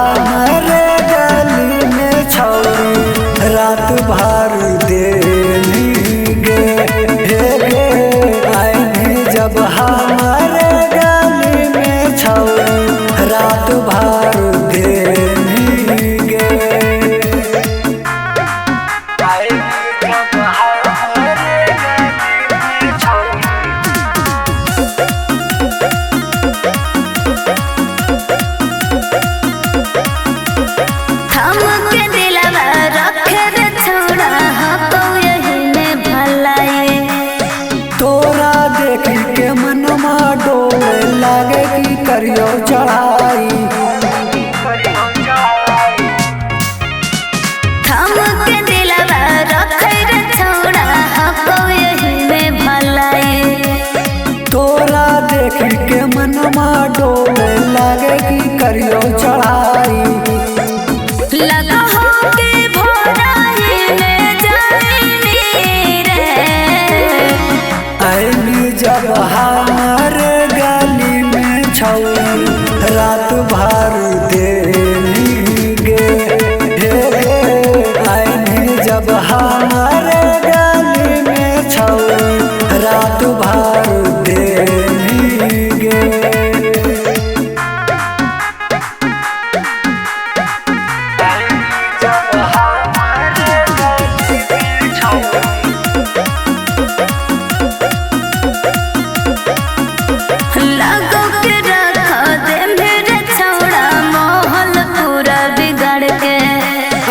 हमारे गली में छौरी रात भर देनी गे आईनी जब हमारे गली में छौरी रात भर देनी गे तोरा देखी के मनमा डोले लागे की करियो चढ़ाई तोरा देखी के मनमा डोले लागे की करियो चढ़ाई जब हमारे गली में छौरी रात भर देनी गे आईनी जब हमारे गली में छौरी रात भर देनी गे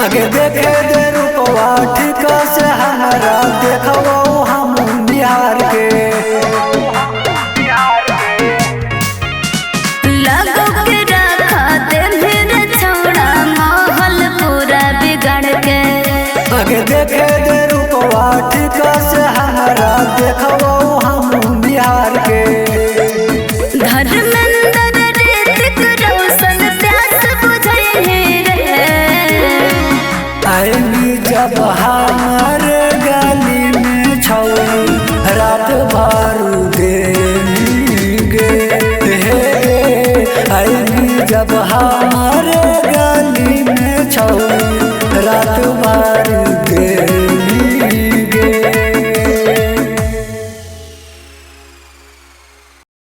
आगे देखे दे रूपवा ठीक से हमारा देखो हम बिहार के आगे देखे दे रूपवा ठीक से हमारा देखो हम बिहार के जब हमारे गली में छौरी रात भर देनी गे आईनी जब हमारे गली में छौरी रात